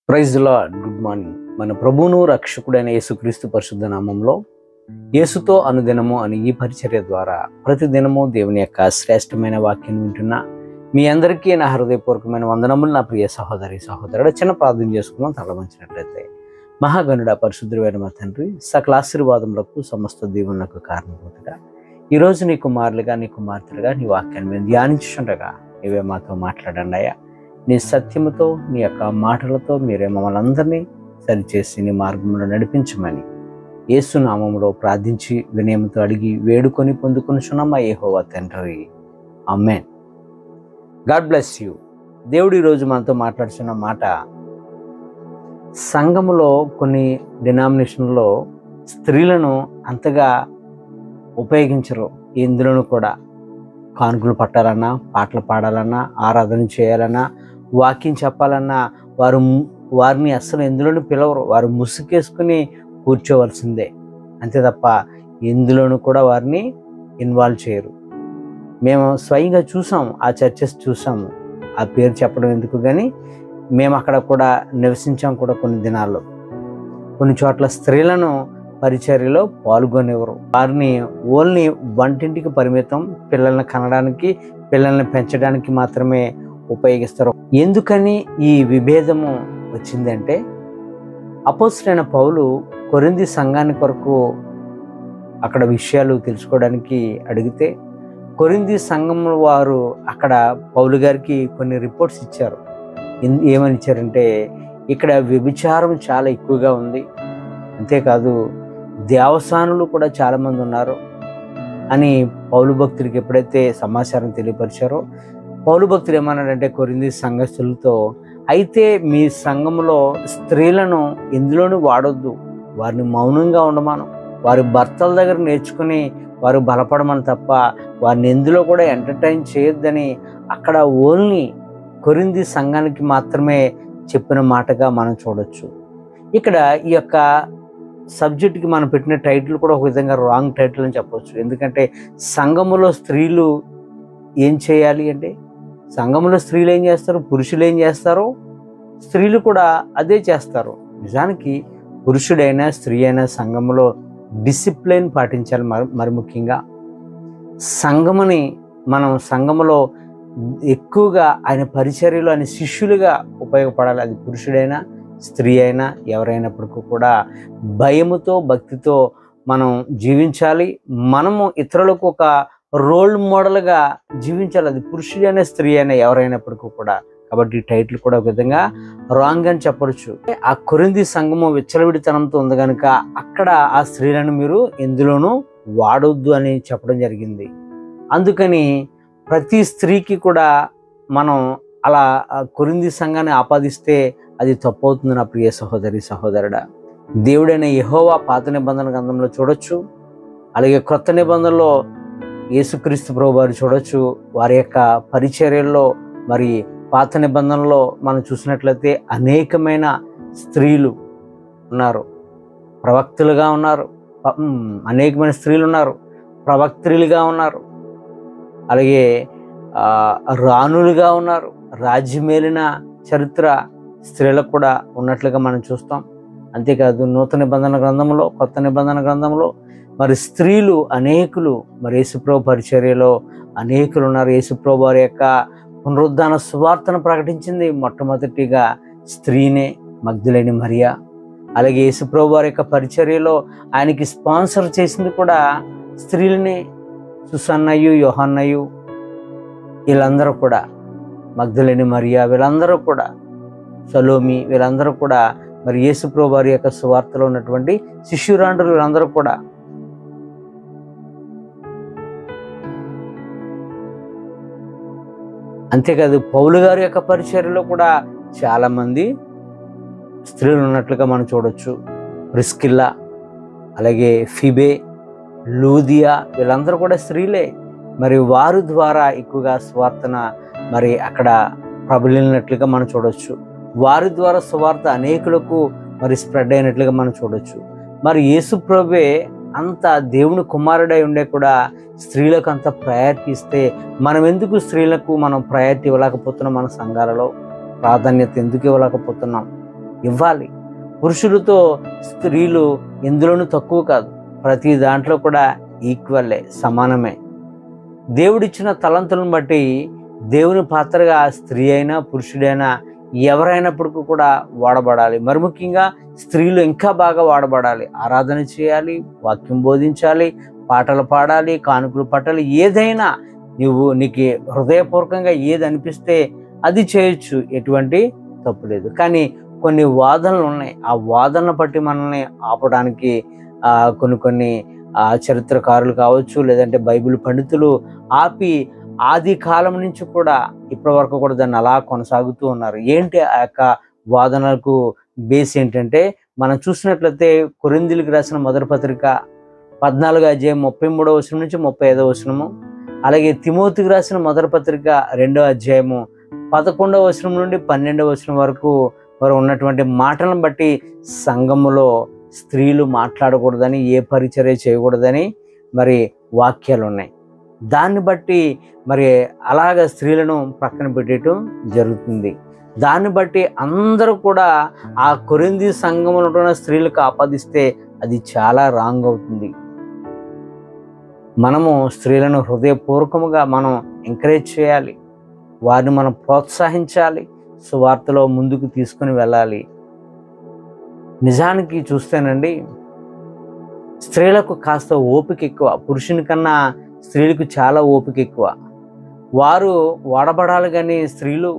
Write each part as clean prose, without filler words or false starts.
Praise the lord. Good morning. మన ప్రభువును రక్షకుడైన యేసుక్రీస్తు పరిశుద్ధ నామంలో యేసుతో అనుదినము అని ఈ పరిచర్య ద్వారా ప్రతిదినము దేవుని యొక్క శ్రేష్టమైన వాక్యం వింటున్న మీ అందరికీ నా హృదయపూర్వకమైన వందనములు. నా ప్రియ సహోదరి సహోదరుడు, చిన్న ప్రార్థన చేసుకున్నాం. తలవంచినట్లయితే, మహాగణుడ పరిశుద్ధుడైన మా తండ్రి, సకల ఆశీర్వాదములకు సమస్త దీవెనలకు కారణభూతుడా, ఈరోజు నీ కుమారులుగా నీ కుమార్తెలుగా నీ వాక్యాన్ని మేము ధ్యానించుండగా నీవే మాతో మాట్లాడండి అయ్యా. నీ సత్యముతో నీ యొక్క మాటలతో మీరే మమ్మల్ని అందరినీ సరిచేసి నీ మార్గంలో నడిపించమని యేసు నామములో ప్రార్థించి వినయముతో అడిగి వేడుకొని పొందుకొనుచున్నాం మా యెహోవా తండ్రి. ఆమేన్. God bless you. దేవుడు ఈరోజు మనతో మాట్లాడుతున్న మాట, సంఘములో కొన్ని డినామినేషన్లో స్త్రీలను అంతగా ఉపయోగించరు. ఇందులోనూ కూడా కానుకలు పట్టాలన్నా, పాటలు పాడాలన్నా, ఆరాధన చేయాలన్నా, వాక్యం చెప్పాలన్నా వారిని అస్సలు ఎందులోనూ పిలవరు. వారు ముసుగేసుకుని కూర్చోవలసిందే, అంతే తప్ప ఎందులోనూ కూడా వారిని ఇన్వాల్వ్ చేయరు. మేము స్వయంగా చూసాము, ఆ చర్చెస్ చూసాము. ఆ పేరు చెప్పడం ఎందుకు కానీ మేము అక్కడ కూడా నివసించాం కూడా. కొన్ని దినాల్లో కొన్ని చోట్ల స్త్రీలను పరిచర్యలో పాల్గొనేవారు. వారిని ఓన్లీ వంటింటికి పరిమితం, పిల్లల్ని కనడానికి, పిల్లల్ని పెంచడానికి మాత్రమే ఉపయోగిస్తారు. ఎందుకని ఈ విభేదము వచ్చిందంటే, అపోస్తలుడైన పౌలు కొరింథీ సంఘాన్ని కొరకు అక్కడ విషయాలు తెలుసుకోవడానికి అడిగితే, కొరింథీ సంఘం వారు అక్కడ పౌలు గారికి కొన్ని రిపోర్ట్స్ ఇచ్చారు. ఏమని ఇచ్చారంటే, ఇక్కడ వ్యభిచారం చాలా ఎక్కువగా ఉంది, అంతేకాదు దేవసానులు కూడా చాలామంది ఉన్నారు అని పౌలు భక్తుడికి ఎప్పుడైతే సమాచారం తెలియపరిచారో, పౌలు భక్తుడు ఏమన్నాడంటే కొరింథీ సంఘస్థులతో, అయితే మీ సంఘంలో స్త్రీలను ఎందులోనూ వాడొద్దు, వారిని మౌనంగా ఉండమను, వారి భర్తల దగ్గర నేర్చుకుని వారు బలపడమని తప్ప వారిని ఎందులో కూడా ఎంటర్టైన్ చేయొద్దని అక్కడ ఓన్లీ కొరింథీ సంఘానికి మాత్రమే చెప్పిన మాటగా మనం చూడొచ్చు. ఇక్కడ ఈ యొక్క సబ్జెక్ట్కి మనం పెట్టిన టైటిల్ కూడా ఒక విధంగా రాంగ్ టైటిల్ అని చెప్పవచ్చు. ఎందుకంటే సంఘములో స్త్రీలు ఏం చేయాలి అంటే, సంఘములో స్త్రీలు ఏం చేస్తారు, పురుషులు ఏం చేస్తారో స్త్రీలు కూడా అదే చేస్తారు. నిజానికి పురుషుడైనా స్త్రీ అయినా సంఘములో డిసిప్లిన్ పాటించాలి. మరి ముఖ్యంగా సంఘముని మనం సంఘములో ఎక్కువగా ఆయన పరిచర్యలో ఆయన శిష్యులుగా ఉపయోగపడాలి. అది పురుషుడైనా స్త్రీ అయినా ఎవరైనప్పటికీ కూడా భయముతో భక్తితో మనం జీవించాలి. మనము ఇతరులకు ఒక రోల్ మోడల్గా జీవించాలి. అది పురుషుడైనా స్త్రీ అయినా ఎవరైనప్పటికీ కూడా. కాబట్టి ఈ టైటిల్ కూడా ఒక విధంగా రాంగ్ అని చెప్పవచ్చు. ఆ కొరింథీ సంఘము విచ్చలవిడితనంతో ఉంది కనుక అక్కడ ఆ స్త్రీలను మీరు ఎందులోనూ వాడొద్దు అని చెప్పడం జరిగింది. అందుకని ప్రతి స్త్రీకి కూడా మనం అలా కొరింథీ సంఘాన్ని ఆపాదిస్తే అది తప్పవుతుంది. నా ప్రియ సహోదరి సహోదరుడా, దేవుడైన యెహోవా పాత నిబంధన గ్రంథంలో చూడొచ్చు, అలాగే క్రొత్త నిబంధనలో యేసుక్రీస్తు ప్రభు వారు చూడొచ్చు. వారి యొక్క పరిచర్యల్లో మరి పాత నిబంధనలో మనం చూసినట్లయితే అనేకమైన స్త్రీలు ఉన్నారు, ప్రవక్తలుగా ఉన్నారు, అనేకమైన స్త్రీలు ఉన్నారు, ప్రవక్త్రులుగా ఉన్నారు, అలాగే రాణులుగా ఉన్నారు. రాజ్యమేలిన చరిత్ర స్త్రీలకు కూడా ఉన్నట్లుగా మనం చూస్తాం. అంతేకాదు నూతన నిబంధన గ్రంథంలో, కొత్త నిబంధన గ్రంథంలో మరి స్త్రీలు అనేకులు, మరి యేసుప్రభు పరిచర్యలో అనేకులు ఉన్నారు. యేసుప్రభు వారి యొక్క పునరుద్ధాన సువార్తను ప్రకటించింది మొట్టమొదటిగా స్త్రీనే, మగ్దలేని మరియా. అలాగే యేసుప్రభు వారి యొక్క పరిచర్యలో ఆయనకి స్పాన్సర్ చేసింది కూడా స్త్రీలనే. సుసన్నయు, యోహన్నయు, వీళ్ళందరూ కూడా, మగ్దలేని మరియా, వీళ్ళందరూ కూడా, సలోమి, వీళ్ళందరూ కూడా మరి యేసుప్రభు వారి యొక్క సువార్తలో ఉన్నటువంటి శిష్యురాండ్రులు వీళ్ళందరూ కూడా. అంతేకాదు పౌలు గారి యొక్క పరిచర్యలో కూడా చాలా మంది స్త్రీలు ఉన్నట్లుగా మనం చూడొచ్చు. ప్రిస్కిల్లా, అలాగే ఫిబే, లూదియా, వీళ్ళందరూ కూడా స్త్రీలే. మరి వారి ద్వారా ఎక్కువగా సువార్తన మరి అక్కడ ప్రబలినట్లుగా మనం చూడొచ్చు. వారి ద్వారా సువార్త అనేకులకు మరి స్ప్రెడ్ అయినట్లుగా మనం చూడొచ్చు. మరి యేసు ప్రభువే అంత దేవుని కుమారుడై ఉండే కూడా స్త్రీలకు అంత ప్రయారిటీ ఇస్తే మనం ఎందుకు స్త్రీలకు మనం ప్రయారిటీ ఇవ్వలేకపోతున్నాం? మన సంఘాలలో ప్రాధాన్యత ఎందుకు ఇవ్వలేకపోతున్నాం? ఇవ్వాలి. పురుషులతో స్త్రీలు ఎందులోనూ తక్కువ కాదు, ప్రతి దాంట్లో కూడా ఈక్వల్లే, సమానమే. దేవుడిచ్చిన తలంతులను బట్టి దేవుని పాత్రగా స్త్రీ అయినా పురుషుడైనా ఎవరైనప్పటికీ కూడా వాడబడాలి. మరి ముఖ్యంగా స్త్రీలు ఇంకా బాగా వాడబడాలి. ఆరాధన చేయాలి, వాక్యం బోధించాలి, పాటలు పాడాలి, కానుకలు పట్టాలి. ఏదైనా నీకు హృదయపూర్వకంగా ఏది అనిపిస్తే అది చేయొచ్చు, ఎటువంటి తప్పు లేదు. కానీ కొన్ని వాదనలు ఉన్నాయి. ఆ వాదనలు బట్టి మనల్ని ఆపడానికి కొన్ని చరిత్రకారులు కావచ్చు, లేదంటే బైబిల్ పండితులు ఆపి ఆది కాలం నుంచి కూడా ఇప్పటి వరకు కూడా దాన్ని అలా కొనసాగుతూ ఉన్నారు. ఏంటి ఆ యొక్క వాదనలకు బేస్ ఏంటంటే, మనం చూసినట్లయితే కొరింథీయులకు రాసిన మొదటి పత్రిక 14వ అధ్యాయం 33వ వచనం నుంచి 35వ వచనము, అలాగే తిమోతికి రాసిన మొదటి పత్రిక 2వ అధ్యాయము 11వ వచనం నుండి 12వ వచనం వరకు మరి ఉన్నటువంటి మాటలను బట్టి సంఘములో స్త్రీలు మాట్లాడకూడదని, ఏ పరిచర్య చేయకూడదని మరి వాక్యాలు ఉన్నాయి. దాన్ని బట్టి మరి అలాగ స్త్రీలను ప్రక్కన పెట్టడం జరుగుతుంది. దాన్ని బట్టి అందరూ కూడా ఆ కొరింథీ సంఘంలో ఉన్న స్త్రీలకు ఆపాదిస్తే అది చాలా రాంగ్ అవుతుంది. మనము స్త్రీలను హృదయపూర్వకముగా మనం ఎంకరేజ్ చేయాలి, వారిని మనం ప్రోత్సహించాలి, సువార్తలో ముందుకు తీసుకుని వెళ్ళాలి. నిజానికి చూస్తేనండి, స్త్రీలకు కాస్త ఓపిక ఎక్కువ, పురుషుని కన్నా స్త్రీలకు చాలా ఓపిక ఎక్కువ. వారు వాడబడాలి, కానీ స్త్రీలు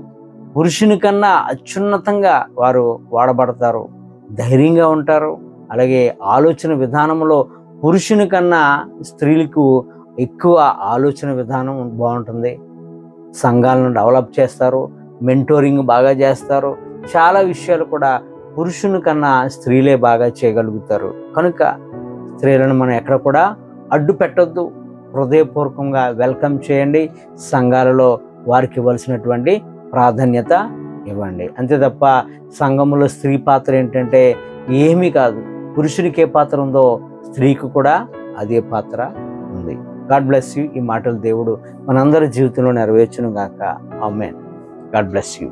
పురుషుని కన్నా అత్యున్నతంగా వారు వాడబడతారు, ధైర్యంగా ఉంటారు. అలాగే ఆలోచన విధానంలో పురుషుని కన్నా స్త్రీలకు ఎక్కువ ఆలోచన విధానం బాగుంటుంది. సంఘాలను డెవలప్ చేస్తారు, మెంటోరింగ్ బాగా చేస్తారు. చాలా విషయాలు కూడా పురుషుని కన్నా స్త్రీలే బాగా చేయగలుగుతారు. కనుక స్త్రీలను మనం ఎక్కడ కూడా అడ్డు పెట్టొద్దు, హృదయపూర్వకంగా వెల్కమ్ చేయండి. సంఘాలలో వారికి ఇవ్వాల్సినటువంటి ప్రాధాన్యత ఇవ్వండి. అంతే తప్ప సంఘములో స్త్రీ పాత్ర ఏంటంటే ఏమీ కాదు. పురుషునికి ఏ పాత్ర ఉందో స్త్రీకి కూడా అదే పాత్ర ఉంది. God bless you. ఈ మాటలు దేవుడు మనందరి జీవితంలో నెరవేర్చును గాక. ఆమేన్. God bless you.